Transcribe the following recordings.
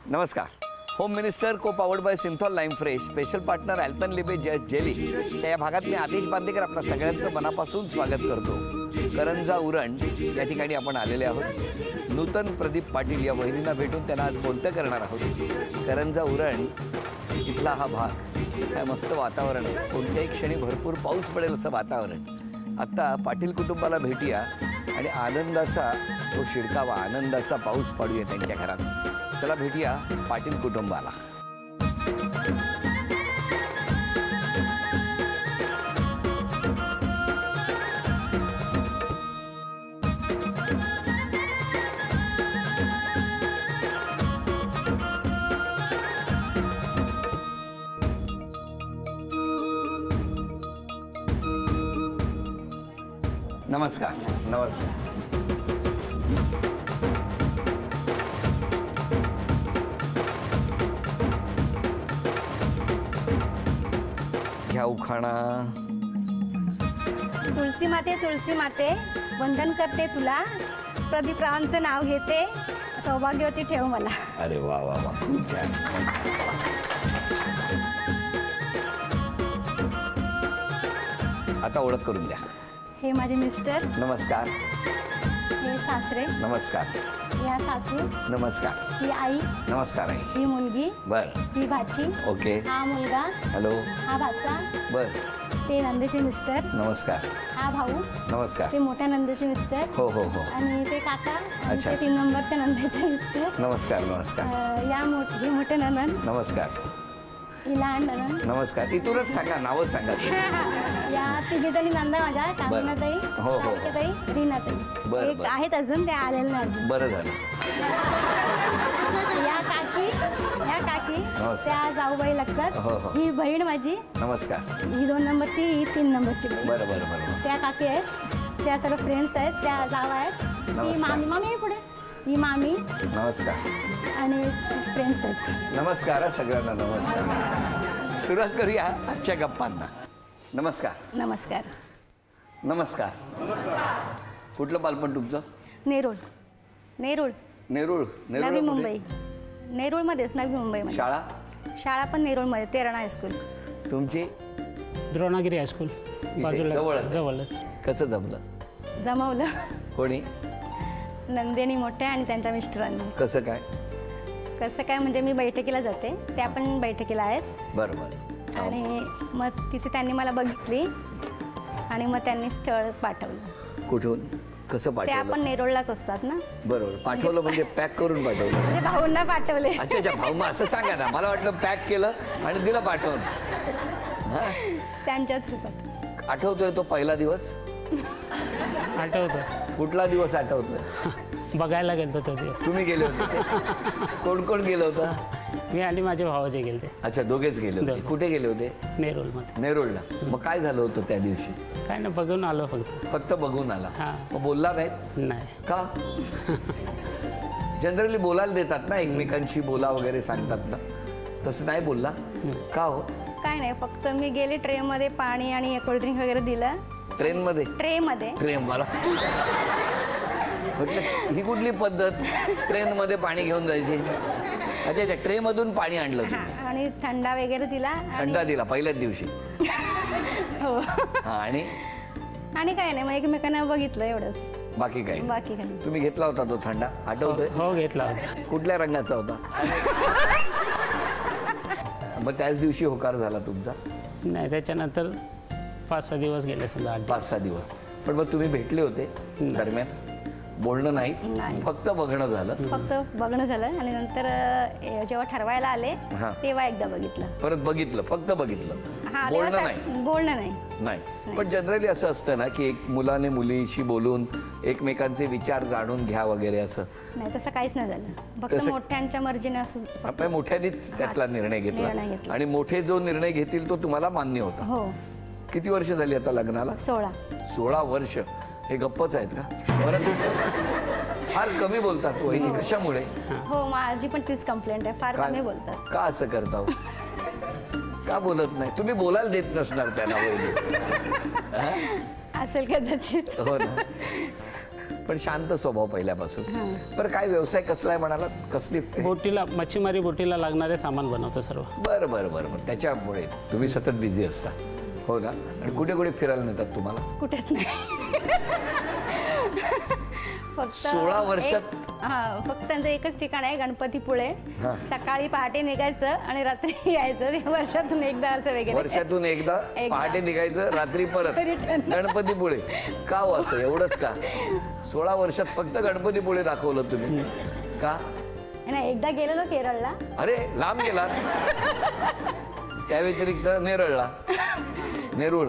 नमस्कार. Home minister co powered by Cinthol lime fresh special partner Alpenliebe jelly या भागात मी आदेश बांदेकर आपल्या सगळ्यांचं मनापासून स्वागत करतो. करंजा उरण या ठिकाणी आपण आलेले आहोत. नूतन प्रदीप पाटील या वहिनींना भेटून त्यांना आज बोलतं करणार आहोत. करंजा उरण इथला हा भाग काय मस्त वातावरण आहे. कोणत्याही क्षणी भरपूर पाऊस पडेल असं वातावरण. आत्ता पाटील कुटुंबाला भेटूया आणि आनंदाचा तो शिडकावा आनंदाचा पाऊस पाडूया त्यांच्या घरात. चला भेटूया पाटील कुटुंबाला. नमस्कार. नमस्कार. घ्या उखाणा. तुळसी माते वंदन करते तुला, प्रदीप रावांचं नाव घेते, सौभाग्यवती ठेव मला. अरे वा वा वा, खूप छान. आता ओळख करून द्या. हे माझे मिस्टर. नमस्कार. हे सासरे. नमस्कार. या सासू. नमस्कार. ही आई. नमस्कार आई. ही मुलगी. बर. ही भाची. ओके. हा मुलगा. हॅलो. हा भाचा. बर. ते नंदेचे मिस्टर. नमस्कार. हा भाऊ. नमस्कार. ते मोठ्या नंदेचे मिस्टर. हो हो हो. आणि ते काका. आणि अच्छा. ते 3 नंबरच्या नंदेचे मिस्टर. नमस्कार. नमस्कार. ही मोठे ननंद. नमस्कार. ही लहान ननंद. नमस्कार. इथूनच सांगा, नावं सांगा. या तिघीजणी नंदा माझ्या, कामिनाताई, हो, हो, हो. सारिकाताई, रीनाताई. बरं, एक बरं. आहेत अजून, ते आलेले नाही अजून. बरं झालं. या काकी. नमस्कार. त्या जाऊबाई लागतात. हो, हो. ही बहीण माझी. नमस्कार. ही 2 नंबरची, ही 3 नंबरची बहीण. बरं बरं बरं. त्या काकी आहेत. त्या सर्व फ्रेंड्स आहेत. त्या जाव आहेत. ही नमस्कार. मामी आहे पुढे. ही मामी नमस्कार. आणि फ्रेंड्स आहेत. नमस्कार सगळ्यांना. नमस्कार. सुरुवात करूया आजच्या गप्पांना. नमस्कार. नमस्कार. नमस्कार. कुठलं बालपण तुमचं? नेरूळ. नेरूळ. नवी कुठे? मुंबई. नेरूळमध्येच, नवी मुंबईमध्ये. शाळा? शाळा पण नेरूळमध्ये, तेरणा हायस्कूल. तुमची? द्रोणागिरी हायस्कूल. जवळच. जवळच. कसं जमलं? जमवलं. कोणी? नंदिनी मोठ्या आणि त्यांच्या मिस्टरांनी. कसं काय? कसं काय म्हणजे मी बैठकीला जाते, त्या पण बैठकीला आहेत. बरोबर. आणि मग तिथे त्यांनी मला बघितली आणि मग त्यांनी स्थळ पाठवलं. कुठून? कसं ते पाठवलं? आपण नेरूळलाच असतात ना. बरोबर. पाठवलं म्हणजे पॅक करून पाठवलं? म्हणजे भाऊंना पाठवले. अच्छा अच्छा. भाऊ, मग असं सांगा ना. मला वाटलं पॅक केलं आणि दिलं पाठवून. हां, त्यांच्याच रूपात. आठवतोय तो पहिला दिवस? आठवतं. कुठला दिवस आठवतोय? बघायला गेलतो तो दिवस. तुम्ही गेले होते? कोण कोण गेलं होतं? मी आणि माझे भावाचे गेलते अच्छा, दोघेच गेले होते. दोघे. कुठे गेले होते? नेरूळमध्ये. नेरूळला. मग काय झालं होतं त्या दिवशी? काय ना, बघून आलो फक्त. फक्त बघून आला? हां. मग बोलला नाहीत नाही. का? जनरली बोलायला देतात ना, एकमेकांशी बोला वगैरे सांगतात ना, तसं नाही बोलला का हो? काय नाही, फक्त मी गेले ट्रेमध्ये पाणी आणि कोल्ड्रिंक वगैरे दिलं. ट्रेनमध्ये? ट्रेमध्ये. ट्रेन मला म्हटलं ही कुठली पद्धत, ट्रेनमध्ये पाणी घेऊन जायची? अच्छा अच्छा. ट्रेनमधून पाणी आणलं तुम्ही? हां, आणि थंडा वगैरे दिला. थंडा दिला पहिल्याच दिवशी? हो. हां. आणि काय नाही, मग एकमेकांना बघितलं एवढंच. बाकी काही? बाकी काही. तुम्ही घेतला होता तो थंडा, आठवतोय? हो, घेतला होता. कुठल्या रंगाचा होता? मग त्याच दिवशी होकार झाला तुमचा? नाही, त्याच्यानंतर 5-6 दिवस गेले समजा. 5-6 दिवस. पण मग तुम्ही भेटले होते दरम्यान? बोलणं नाही, फक्त बघणं झालं? फक्त बघणं झालं. आणि नंतर जेव्हा ठरवायला आले हां. तेव्हा एकदा बघितलं. परत बघितलं? फक्त बघितलं, हां, बोलणं तेव्हा नाही? बोलणं नाही. नाही. पण जनरली असं असतं ना की एक मुलाने मुलीशी बोलून एकमेकांचे विचार जाणून घ्या वगैरे, असं नाही. तसं काहीच नाही झालं. फक्त तसं- मोठ्यांच्या मर्जीने असं. आपण मोठ्यानेच त्यातला निर्णय निर्णय घेतला घेतला. आणि मोठे जो निर्णय घेतील तो तुम्हाला मान्य होता? हो. किती वर्ष झाली आता लग्नाला? 16. 16 वर्ष. हे गप्पच आहेत का? बरं. फार कमी बोलतात वहिनी, कशामुळे? हो, माझी पण तीच कंप्लेंट आहे, फार कमी बोलतात. का असं करता? का बोलत नाही? तुम्ही बोलायला देत नसणार त्यांना वहिनी. असेल कदाचित. हो ना. पण शांत स्वभाव पहिल्यापासून. बरं, काय व्यवसाय कसला आहे म्हणाला? कसली? बोटीला, मच्छीमारी बोटीला लागणारे सामान बनवतो सर्व. बरं बरं बरं बरं. त्याच्यामुळे तुम्ही सतत बिझी असता, हो ना? आणि कुठे कुठे फिरायला नेतात तुम्हाला? कुठेच नाही. फक्त 16 वर्षात? फक्त त्यांचं एकच ठिकाण आहे, गणपतीपुळे. हा. सकाळी पहाटे निघायचं आणि रात्री यायचं. वर्षातून एकदा असं वगैरे. वर्षातून एकदा पहाटे निघायचं, रात्री परत गणपतीपुळे. का हो असं एवढंच का? 16 वर्षात फक्त गणपतीपुळे दाखवलं तुम्ही का? नाही, एकदा गेलेलो केरळला. अरे लांब गेला. त्या व्यतिरिक्त नेरळला, नेरूळ.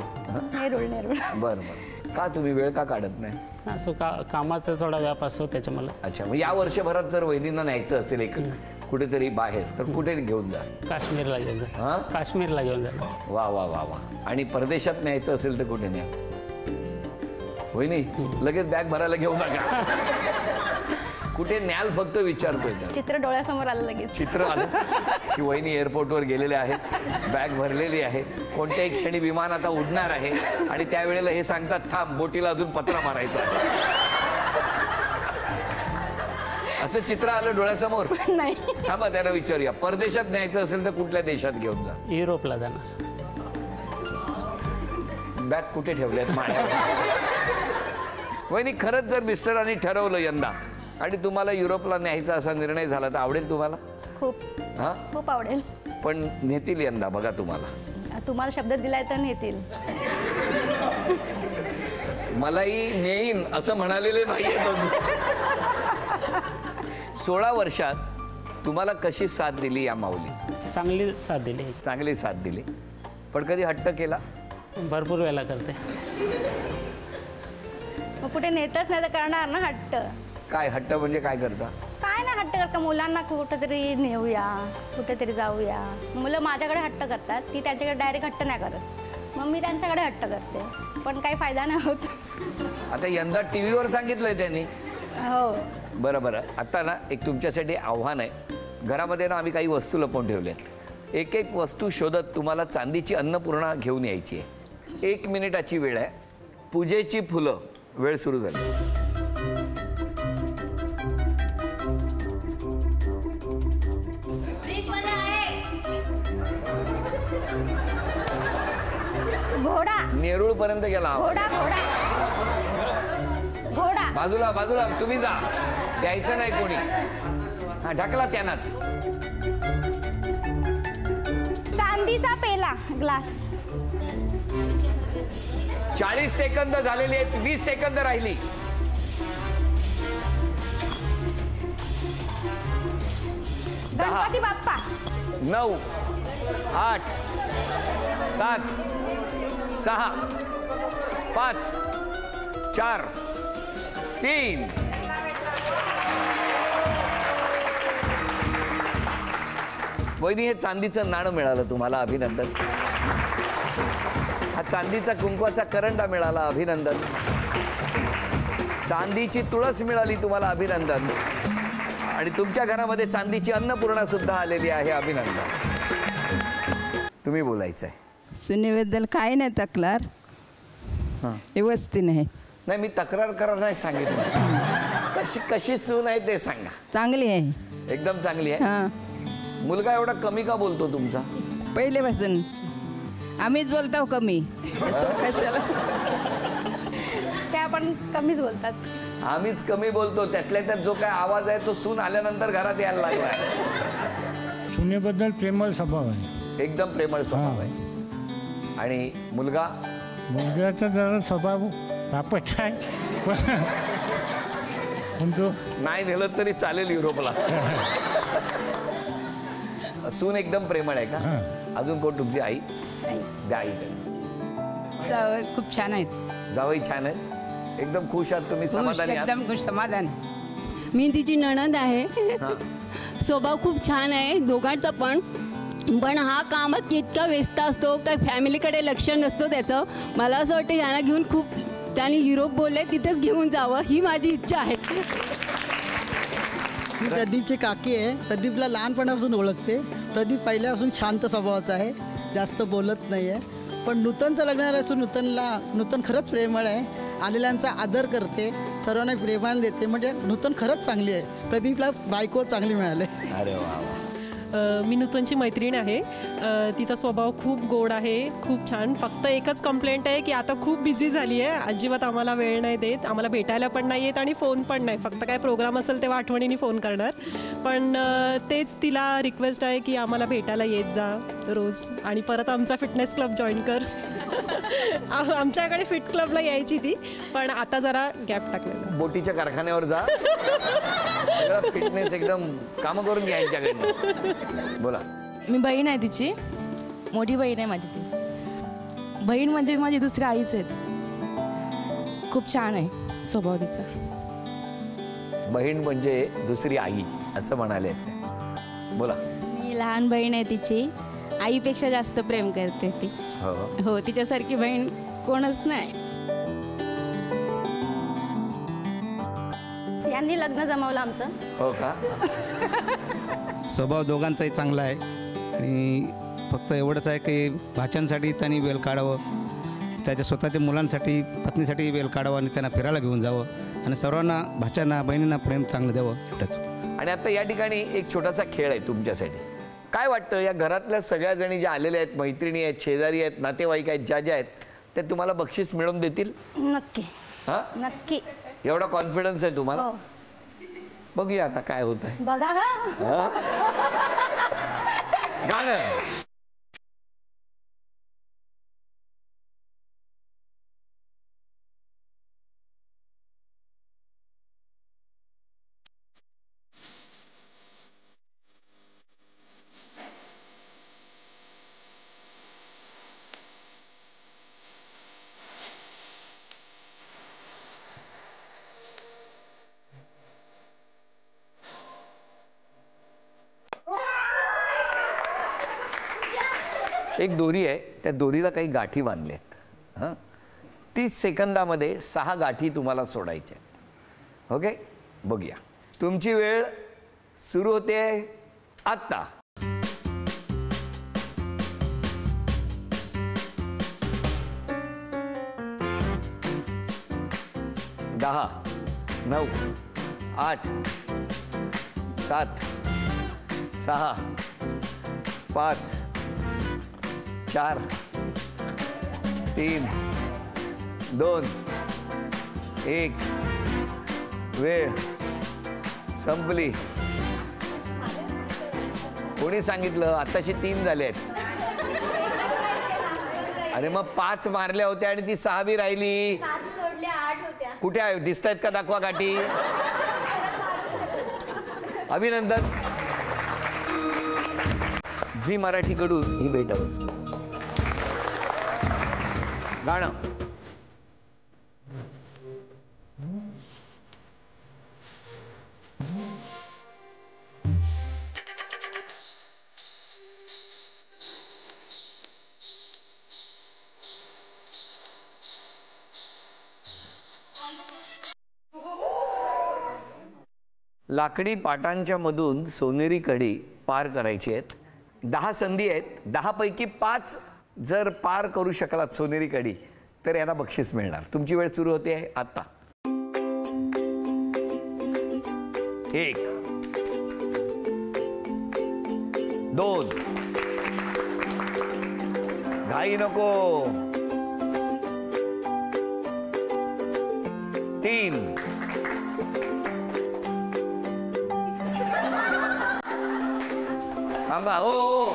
नेरूळ. बरं बरं. का तुम्ही वेळ का काढत नाही? असं कामाचा थोडा व्याप असतो त्याच्यामुळे. अच्छा, मग या वर्षभरात जर वहिनींना न्यायचं असेल एक कुठेतरी बाहेर, तर कुठे घेऊन जा? काश्मीरला घेऊन जा. हां, काश्मीरला घेऊन जा. वा वा वा वा. आणि परदेशात न्यायचं असेल तर कुठे न्या? वहिनी लगेच बॅग भरायला घेऊ नका. कुठे न्याल फक्त विचारतोय. चित्र डोळ्यासमोर आलं लगेच. चित्र आलं की वहिनी एअरपोर्टवर गेलेले आहेत, बॅग भरलेली आहे, कोणत्याही क्षणी विमान आता उडणार आहे आणि त्यावेळेला हे सांगतात थांब, बोटीला अजून पत्रा मारायचा. असं चित्र आलं डोळ्यासमोर? नाही. थांबा, त्यांना विचारूया, परदेशात न्यायचं असेल तर कुठल्या देशात घेऊन जा? युरोपला जाणार. बॅग कुठे ठेवल्यात? माळ्यावर. वहिनी, खरंच जर मिस्टरांनी ठरवलं यंदा आणि तुम्हाला युरोपला न्यायचा असा निर्णय झाला तर आवडेल तुम्हाला? खूप हा, खूप आवडेल. पण नेतील यंदा बघा तुम्हाला. तुम्हाला शब्द दिलाय तर नेतील. मलाही नेईन असं म्हणालेले नाहीये. 16 वर्षात तुम्हाला कशी साथ दिली या माऊली? चांगली साथ दिली. चांगली साथ दिली. पण कधी हट्ट केला? भरपूर वेळा करते. मग कुठे नेतच नाही तर करणार ना हट्ट. काय हट्ट म्हणजे काय करता? काय नाही हट्ट करता, मुलांना कुठेतरी नेऊया, कुठेतरी जाऊया. मुलं माझ्याकडे हट्ट करतात, ती त्यांच्याकडे डायरेक्ट हट्ट नाही करत. मग मी त्यांच्याकडे हट्ट करते, पण काही फायदा नाही होत. आता यंदा टीव्हीवर सांगितलंय त्यांनी. हो. बरं बरं. आता ना एक तुमच्यासाठी आव्हान आहे. घरामध्ये ना आम्ही काही वस्तू लपवून ठेवल्यात. एक एक वस्तू शोधत तुम्हाला चांदीची अन्नपूर्णा घेऊन यायची आहे. 1 मिनिटाची वेळ आहे. पूजेची फुलं. वेळ सुरू झाली. घोडा. नेरूळ पर्यंत गेला. घोडा. घोडा. घोडा. बाजूला बाजूला तुम्ही जा, द्यायचं नाही कोणी. हा, ढकला त्यांनाच. चांदीचा पेला, ग्लास. 40 सेकंद झालेली आहेत. 20 सेकंद राहिली. गणपती बाप्पा. 9, 8, 7, 6, 5, 4, 3. वहिनी, हे चांदीचं नाणं मिळालं तुम्हाला, अभिनंदन. हा चांदीचा कुंकवाचा करंडा मिळाला, अभिनंदन. चांदीची तुळस मिळाली तुम्हाला, अभिनंदन. आणि तुमच्या घरामध्ये चांदीची अन्नपूर्णा सुद्धा आलेली आहे, अभिनंदन. तुम्ही बोलायचं आहे. सुनेबद्दल काय नाही तक्रार, व्यवस्थित नाही. नाही, मी तक्रार करा नाही सांगितलं. कशी सून आहे ते सांगा. चांगली आहे, एकदम चांगली आहे. हां. मुलगा एवढा कमी का बोलतो तुमचा? पहिलेपासून आम्हीच बोलतो कमी. कशाला? त्या पण कमीच बोलतात. आम्हीच कमी बोलतो. त्यातल्या त्यात जो काय आवाज आहे तो सून आल्यानंतर घरात यायला लागला. सुनेबद्दल प्रेमळ स्वभाव आहे, एकदम प्रेमळ स्वभाव आहे. आणि मुलगा? मुलग्याचा जरा स्वभाव तापट आहे, पण तो नाही नेलं तरी चालेल युरोपला. सून एकदम प्रेमळ आहे का? अजून कोण? तुमची आई? द्या आईकडे. खूप छान आहेत. जावई छान आहे. एकदम खुश आहात तुम्ही? समाधानी आहात? एकदम खुश, समाधान. मी तिची नणंद आहे. हां. स्वभाव खूप छान आहे दोघांचा पण. पण हा कामात इतका व्यस्त असतो का फॅमिलीकडे लक्ष नसतं त्याचं. मला असं वाटतं यांना घेऊन खूप, त्यांनी युरोप बोलले तिथेच घेऊन जावं ही माझी इच्छा आहे. मी प्रदीपची काकी आहे. प्रदीपला लहानपणापासून ओळखते. प्रदीप पहिल्यापासून शांत स्वभावाचा आहे, जास्त बोलत नाही आहे. पण नूतनचं लग्न असून नूतन खरंच प्रेमळ आहे आलेल्यांचा आदर करते, सर्वांना प्रेमान देते. म्हणजे नूतन खरंच चांगली आहे. प्रदीपला बायको चांगली मिळाली. अरे वा. मी नूतनची मैत्रीण आहे. तिचा स्वभाव खूप गोड आहे, खूप छान. फक्त एकच कंप्लेंट आहे की आता खूप बिझी झाली आहे, अजिबात आम्हाला वेळ नाही देत, आम्हाला भेटायला पण नाही येत आणि फोन पण नाही. फक्त काय प्रोग्राम असेल तेव्हा आठवणीने फोन करणार. पण तेच तिला रिक्वेस्ट आहे की आम्हाला भेटायला येत जा रोज आणि परत आमचा फिटनेस क्लब जॉईन कर. आमच्याकडे फिट क्लबला यायची ती, पण आता जरा गॅप टाकलेला. बोटीच्या कारखान्यावर जा, फिटनेस एकदम कामं करून घ्या यांच्याकडनं. बोला. मी बहीण आहे तिची, मोठी बहीण आहे माझी. ती बहीण म्हणजे माझी दुसरी आईच आहेत. खूप छान आहे स्वभाव तिचा. बहीण म्हणजे दुसरी आई असं म्हणाले. बोला. मी लहान बहीण आहे तिची, आईपेक्षा जास्त प्रेम करते ती. हो, तिच्यासारखी बहीण कोणच नाही. यांनी लग्न जमवलं आमचं. हो का. स्वभाव दोघांचाही चांगला आहे आणि फक्त एवढंच आहे की भाच्यांसाठी त्यांनी वेळ काढावं, त्याच्या स्वतःच्या मुलांसाठी पत्नीसाठी वेळ काढावं आणि त्यांना फिरायला घेऊन जावं आणि सर्वांना भाच्यांना बहिणींना प्रेम चांगलं द्यावं एवढंच. आणि आता या ठिकाणी एक छोटासा खेळ आहे तुमच्यासाठी. काय वाटतं, या घरातल्या सगळ्या जणी ज्या आलेल्या आहेत, मैत्रिणी आहेत, शेजारी आहेत, नातेवाईक आहेत, ज्या आहेत, ते तुम्हाला बक्षीस मिळवून देतील? नक्की. हा, नक्की. एवढा कॉन्फिडन्स आहे तुम्हाला? बघूया आता काय होत आहे. बघा ना. गाणं. एक दोरी आहे, त्या दोरीला काही गाठी बांधल्यात. हां, 30 सेकंदामध्ये 6 गाठी तुम्हाला सोडायच्या आहेत. ओके, बघूया. तुमची वेळ सुरू होते आत्ता. 10, 9, 8, 7, 6, 5, 4, 3, 2, 1. वेळ संपली. कोणी सांगितलं? आताशी 3 झाले आहेत. अरे मग 5 मारल्या होत्या आणि ती 6 बी राहिली. कुठे आहे? दिसत आहेत का? दाखवा गाठी. अभिनंदन. झी मराठीकडून ही भेटवस्तू. गाणं. लाकडी पाटांच्या मधून सोनेरी कडी पार करायची आहेत. 10 संधी आहेत. 10 पैकी 5 जर पार करू शकलात सोनेरी कडी तर यांना बक्षीस मिळणार. तुमची वेळ सुरू होते आहे आता. 1, 2, घाई नको. 3, थांबा. हो,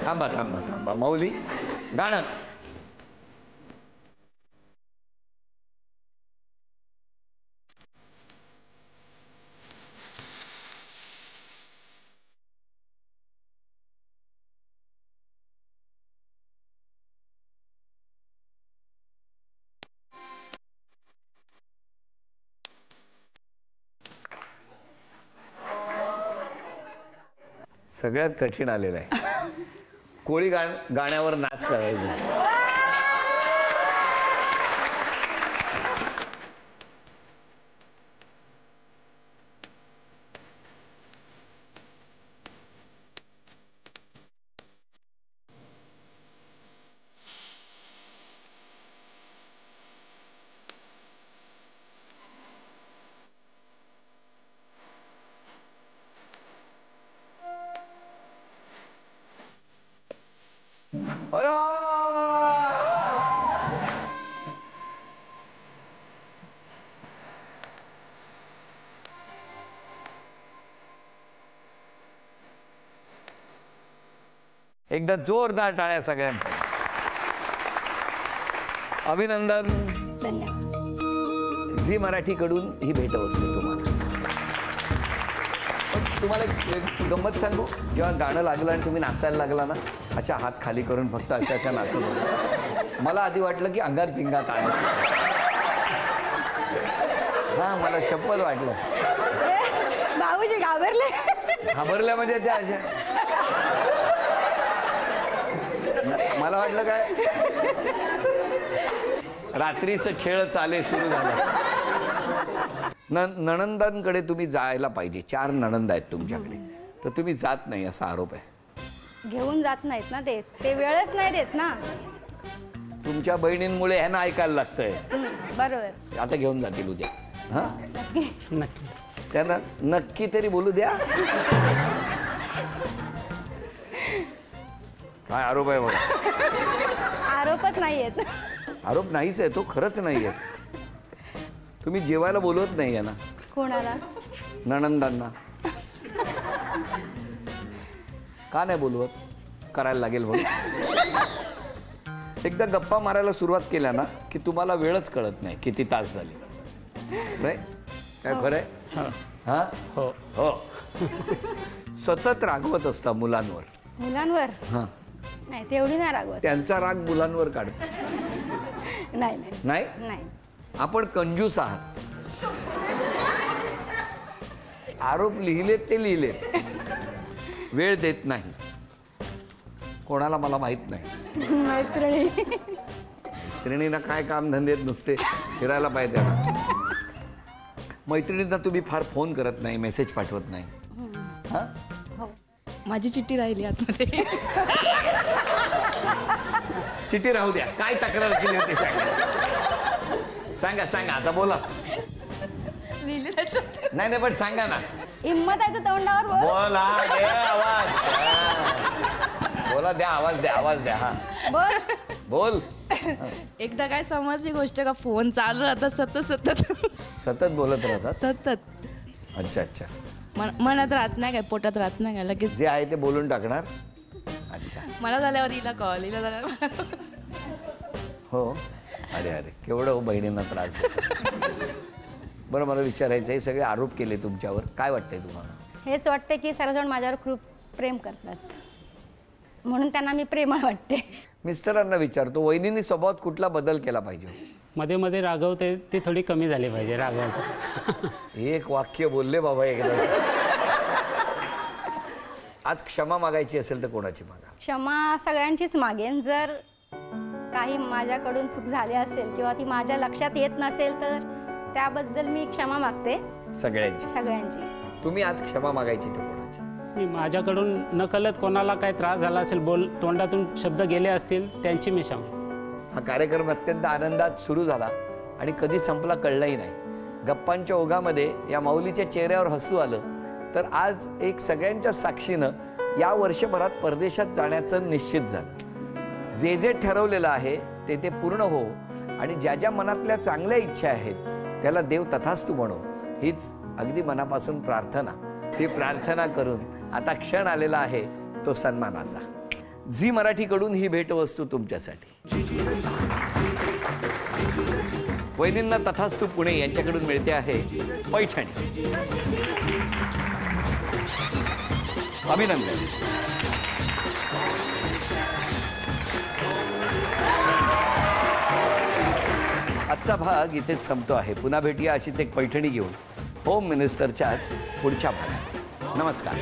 थांबा थांबा थांबा. मौली. गाणं. सगळ्यात कठीण आलेलं आहे. कोळी गाण्यावर नाच करायचा. एकदा जोरदार टाळ्या सगळ्यांसाठी. अभिनंदन. धन्यवाद. झी मराठीकडून ही भेटवस्तू तुम्हाला. पण तुम्हाला एक गंमत सांगू, जेव्हा गाणं लागलं आणि तुम्ही नाचायला लागला ना, अशा हात खाली करून फक्त अशाच्या नाचत होता. मला आधी वाटलं की अंगात पिंगात आहे. हां, मला शपथ वाटलं. भाऊजी घाबरले. घाबरल्या म्हणजे त्या अशा, मला वाटलं काय रात्रीचं खेळ चाले सुरू झाला. नणंदांकडे तुम्ही जायला पाहिजे. 4 नणंद आहेत तुमच्याकडे, तर तुम्ही जात नाही असा आरोप आहे. घेऊन जात नाहीत ना ते वेळच नाही देत ना. तुमच्या बहिणींमुळे ह्यांना ऐकायला लागतंय. बरोबर. आता घेऊन जातील उद्या. हां, नक्की. त्यांना नक्की तरी बोलू द्या. काय आरोप आहे बघा. आरोपच नाही आहेत. आरोप नाहीच आहे, तो खरंच नाही आहे. तुम्ही जेवायला बोलवत नाही यांना. कोणाला? नणंदांना. का नाही बोलवत? करायला लागेल बघ. एकदा गप्पा मारायला सुरुवात केल्या ना की तुम्हाला वेळच कळत नाही किती तास झाले. नाही काय खरंय? हा, हो हो. सतत रागवत असता मुलांवर. मुलांवर? हां. नाही, तेवढी नाही रागवत. त्यांचा राग मुलांवर काढत नाही. नाही. नाही. आपण कंजूस आहात. आरोप लिहिलेत ते लिहिलेत, वेळ देत नाही. कोणाला मला माहित नाही. मैत्रिणींना काय काम धंदेत नुसते फिरायला पाहिजे ना. मैत्रिणींना तुम्ही फार फोन करत नाही, मेसेज पाठवत नाही. हां, माझी चिठ्ठी राहिली आतमध्ये. चिठी राहू द्या. काय तक्रार केली होती सांगा. सांगा आता, बोलाच. नाही नाही, पण सांगा ना. हिम्मत आहे तर तोंडावर बोल. बोला, द्या आवाज. बोला, द्या आवाज, द्या आवाज, द्या. हा, बोल. बोल. एकदा काय समजली गोष्ट का फोन चालू राहतात सतत बोलत राहतात. सतत. अच्छा अच्छा. मनात राहत नाही काय, पोटात राहत नाही काय, लगेच जे आहे ते बोलून टाकणार. अच्छा. मला झाल्यावर हिला कॉल, हिला झाल्यावर हो. अरे अरे, केवढं हो बहिणींना त्रास देतो. बरं, मला विचारायचं, हे सगळे आरोप केले तुमच्यावर, काय वाटतंय तुम्हाला? हेच वाटतं की सर्वजण माझ्यावर खूप प्रेम करतात, म्हणून त्यांना मी प्रेमळ वाटते. मिस्टरांना विचारतो, वहिनींनी स्वभावात कुठला बदल केला पाहिजे? मध्ये मध्ये रागवते ती थोडी कमी झाली पाहिजे रागवायचं. एक वाक्य बोलले बाबा एकदा. आज क्षमा मागायची असेल तर कोणाची मागा? क्षमा सगळ्यांचीच मागेन. जर काही माझ्याकडून चूक झाली असेल किंवा ती माझ्या लक्षात येत नसेल तर त्याबद्दल मी क्षमा मागते. सगळ्यांची. तुम्ही आज क्षमा मागायची तर कोणाची? मी माझ्याकडून नकळत कोणाला काय त्रास झाला असेल, तोंडातून शब्द गेले असतील, त्यांची मी क्षमा. हा कार्यक्रम अत्यंत आनंदात सुरू झाला आणि कधी संपला कळलंही नाही. गप्पांच्या ओघामध्ये या माऊलीच्या चेहऱ्यावर हसू आलं. तर आज एक सगळ्यांच्या साक्षीनं या वर्षभरात परदेशात जाण्याचं निश्चित झालं. जे जे ठरवलेलं आहे ते ते पूर्ण हो आणि ज्या ज्या मनातल्या चांगल्या इच्छा आहेत त्याला देव तथास्तु म्हणो, हीच अगदी मनापासून प्रार्थना. ती प्रार्थना करून आता क्षण आलेला आहे तो सन्मानाचा. झी मराठीकडून ही भेटवस्तू तुमच्यासाठी. वहिनींना तथास्तु पुणे यांच्याकडून मिळते आहे पैठणी. अभिनंदन. आजचा भाग इथेच संपतो आहे. पुन्हा भेटूया अशीच एक पैठणी घेऊन होम मिनिस्टरच्याच पुढच्या भागात. नमस्कार.